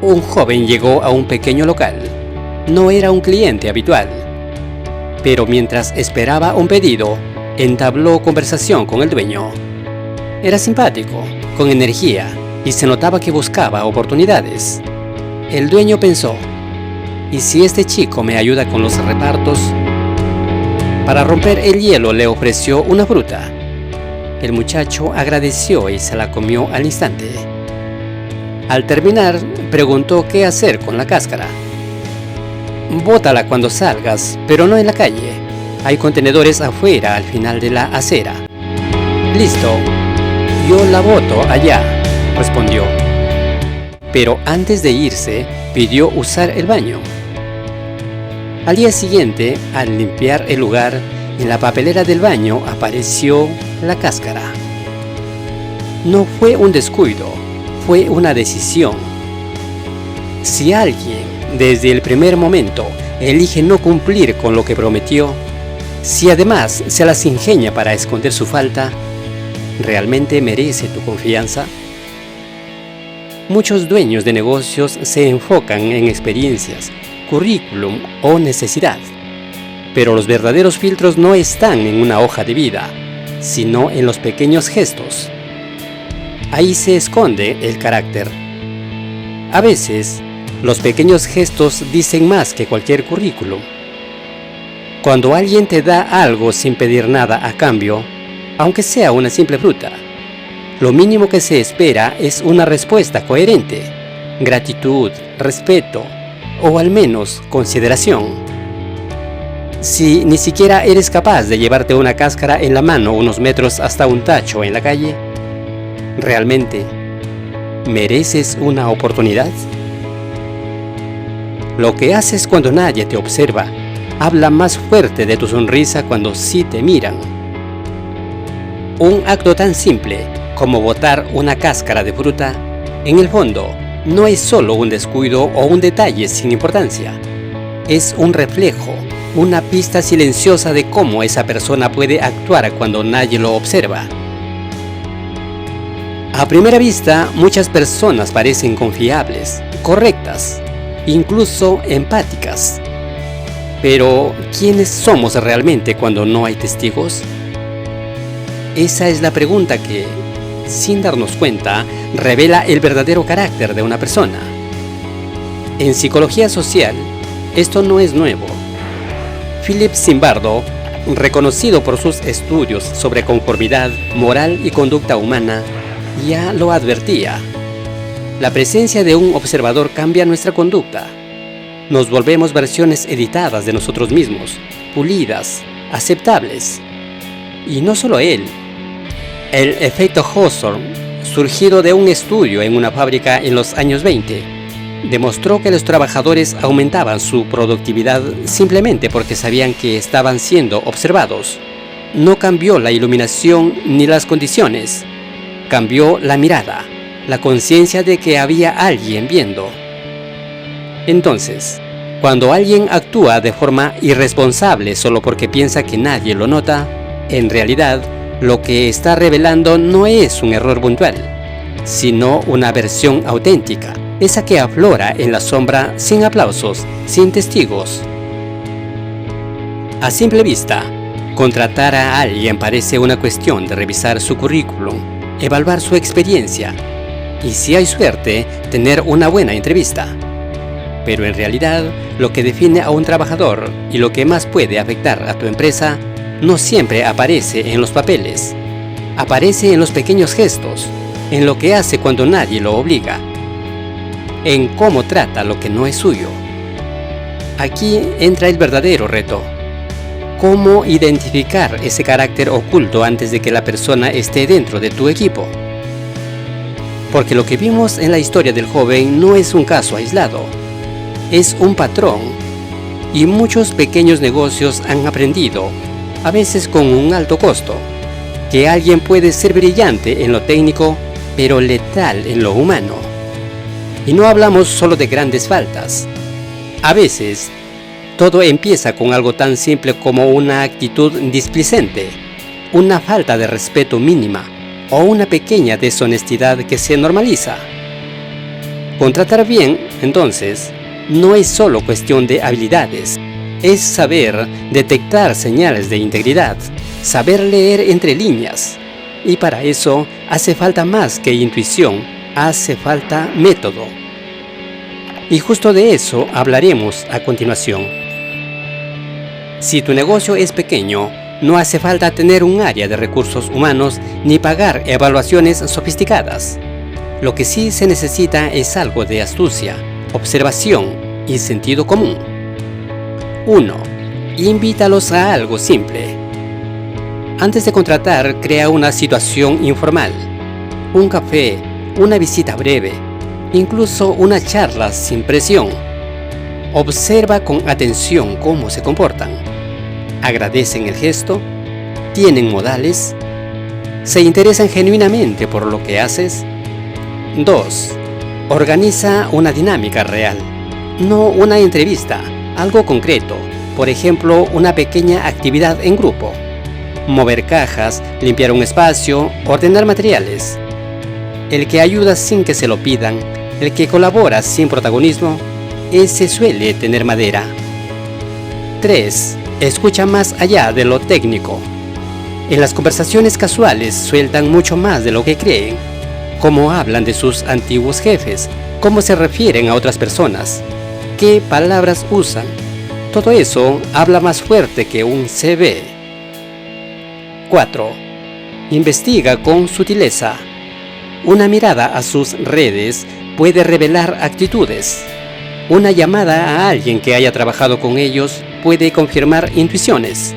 Un joven llegó a un pequeño local. No era un cliente habitual, pero mientras esperaba un pedido, entabló conversación con el dueño. Era simpático, con energía, y se notaba que buscaba oportunidades. El dueño pensó, ¿y si este chico me ayuda con los repartos? Para romper el hielo le ofreció una fruta. El muchacho agradeció y se la comió al instante. Al terminar, preguntó qué hacer con la cáscara. Bótala cuando salgas, pero no en la calle. Hay contenedores afuera al final de la acera. Listo, yo la boto allá, respondió. Pero antes de irse, pidió usar el baño. Al día siguiente, al limpiar el lugar, en la papelera del baño apareció la cáscara. No fue un descuido, fue una decisión. Si alguien, desde el primer momento, elige no cumplir con lo que prometió, si además se las ingenia para esconder su falta, ¿realmente merece tu confianza? Muchos dueños de negocios se enfocan en experiencias, currículum o necesidad. Pero los verdaderos filtros no están en una hoja de vida, sino en los pequeños gestos. Ahí se esconde el carácter. A veces, los pequeños gestos dicen más que cualquier currículum. Cuando alguien te da algo sin pedir nada a cambio, aunque sea una simple fruta, lo mínimo que se espera es una respuesta coherente, gratitud, respeto o al menos consideración. Si ni siquiera eres capaz de llevarte una cáscara en la mano unos metros hasta un tacho en la calle, ¿realmente mereces una oportunidad? Lo que haces cuando nadie te observa habla más fuerte de tu sonrisa cuando sí te miran. Un acto tan simple como botar una cáscara de fruta, en el fondo, no es solo un descuido o un detalle sin importancia. Es un reflejo, una pista silenciosa de cómo esa persona puede actuar cuando nadie lo observa. A primera vista, muchas personas parecen confiables, correctas, incluso empáticas. Pero, ¿quiénes somos realmente cuando no hay testigos? Esa es la pregunta que, sin darnos cuenta, revela el verdadero carácter de una persona. En psicología social, esto no es nuevo. Philip Zimbardo, reconocido por sus estudios sobre conformidad, moral y conducta humana, ya lo advertía. La presencia de un observador cambia nuestra conducta. Nos volvemos versiones editadas de nosotros mismos, pulidas, aceptables. Y no solo él. El efecto Hawthorne, surgido de un estudio en una fábrica en los años 20, demostró que los trabajadores aumentaban su productividad simplemente porque sabían que estaban siendo observados. No cambió la iluminación ni las condiciones, cambió la mirada, la conciencia de que había alguien viendo. Entonces, cuando alguien actúa de forma irresponsable solo porque piensa que nadie lo nota, en realidad, lo que está revelando no es un error puntual, sino una versión auténtica, esa que aflora en la sombra sin aplausos, sin testigos. A simple vista, contratar a alguien parece una cuestión de revisar su currículum, evaluar su experiencia y, si hay suerte, tener una buena entrevista. Pero en realidad, lo que define a un trabajador y lo que más puede afectar a tu empresa no siempre aparece en los papeles. Aparece en los pequeños gestos, en lo que hace cuando nadie lo obliga, en cómo trata lo que no es suyo. Aquí entra el verdadero reto. ¿Cómo identificar ese carácter oculto antes de que la persona esté dentro de tu equipo? Porque lo que vimos en la historia del joven no es un caso aislado, es un patrón, y muchos pequeños negocios han aprendido, a veces con un alto costo, que alguien puede ser brillante en lo técnico, pero letal en lo humano. Y no hablamos solo de grandes faltas. A veces, todo empieza con algo tan simple como una actitud displicente, una falta de respeto mínima o una pequeña deshonestidad que se normaliza. Contratar bien, entonces, no es solo cuestión de habilidades, es saber detectar señales de integridad, saber leer entre líneas. Y para eso hace falta más que intuición, hace falta método. Y justo de eso hablaremos a continuación. Si tu negocio es pequeño, no hace falta tener un área de recursos humanos ni pagar evaluaciones sofisticadas. Lo que sí se necesita es algo de astucia, observación y sentido común. 1. Invítalos a algo simple. Antes de contratar, crea una situación informal. Un café, una visita breve, incluso una charla sin presión. Observa con atención cómo se comportan. ¿Agradecen el gesto? ¿Tienen modales? ¿Se interesan genuinamente por lo que haces? 2. Organiza una dinámica real, no una entrevista, algo concreto, por ejemplo, una pequeña actividad en grupo. Mover cajas, limpiar un espacio, ordenar materiales. El que ayuda sin que se lo pidan, el que colabora sin protagonismo, ese suele tener madera. 3. Escucha más allá de lo técnico. En las conversaciones casuales sueltan mucho más de lo que creen. Cómo hablan de sus antiguos jefes, cómo se refieren a otras personas, qué palabras usan. Todo eso habla más fuerte que un CV. 4. Investiga con sutileza. Una mirada a sus redes puede revelar actitudes. Una llamada a alguien que haya trabajado con ellos puede confirmar intuiciones.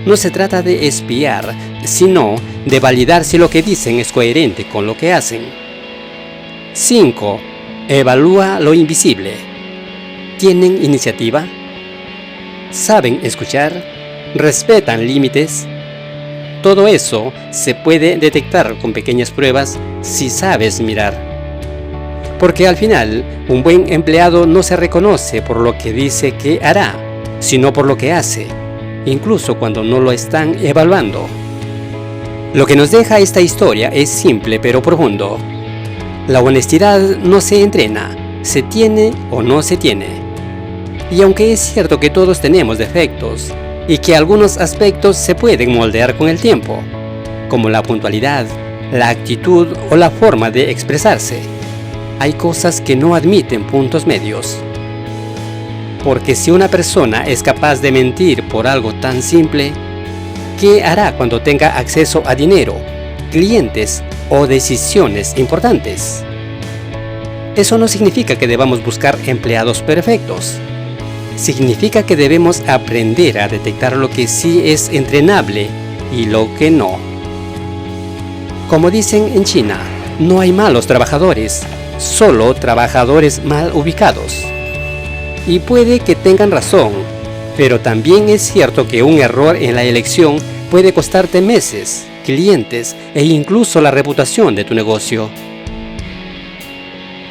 No se trata de espiar, sino de validar si lo que dicen es coherente con lo que hacen. 5. Evalúa lo invisible. ¿Tienen iniciativa? ¿Saben escuchar? ¿Respetan límites? Todo eso se puede detectar con pequeñas pruebas si sabes mirar. Porque al final, un buen empleado no se reconoce por lo que dice que hará, sino por lo que hace, incluso cuando no lo están evaluando. Lo que nos deja esta historia es simple pero profundo. La honestidad no se entrena, se tiene o no se tiene. Y aunque es cierto que todos tenemos defectos, y que algunos aspectos se pueden moldear con el tiempo, como la puntualidad, la actitud o la forma de expresarse, hay cosas que no admiten puntos medios. Porque si una persona es capaz de mentir por algo tan simple, ¿qué hará cuando tenga acceso a dinero, clientes o decisiones importantes? Eso no significa que debamos buscar empleados perfectos. Significa que debemos aprender a detectar lo que sí es entrenable y lo que no. Como dicen en China, no hay malos trabajadores, solo trabajadores mal ubicados. Y puede que tengan razón, pero también es cierto que un error en la elección puede costarte meses, clientes e incluso la reputación de tu negocio.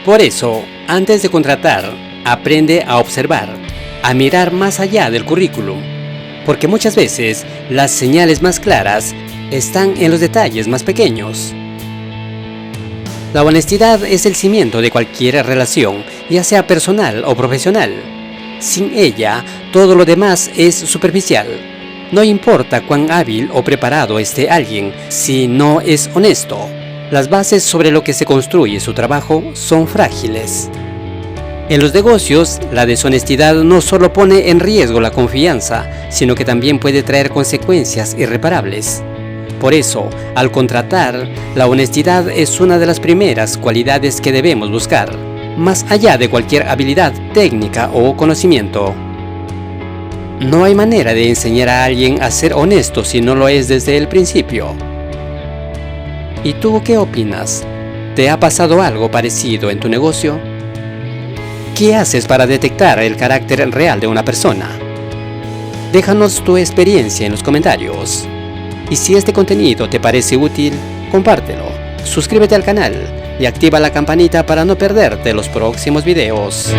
Por eso, antes de contratar, aprende a observar, a mirar más allá del currículum, porque muchas veces las señales más claras están en los detalles más pequeños. La honestidad es el cimiento de cualquier relación, ya sea personal o profesional. Sin ella, todo lo demás es superficial. No importa cuán hábil o preparado esté alguien, si no es honesto. Las bases sobre lo que se construye su trabajo son frágiles. En los negocios, la deshonestidad no solo pone en riesgo la confianza, sino que también puede traer consecuencias irreparables. Por eso, al contratar, la honestidad es una de las primeras cualidades que debemos buscar, más allá de cualquier habilidad técnica o conocimiento. No hay manera de enseñar a alguien a ser honesto si no lo es desde el principio. ¿Y tú qué opinas? ¿Te ha pasado algo parecido en tu negocio? ¿Qué haces para detectar el carácter real de una persona? Déjanos tu experiencia en los comentarios. Y si este contenido te parece útil, compártelo, suscríbete al canal y activa la campanita para no perderte los próximos videos.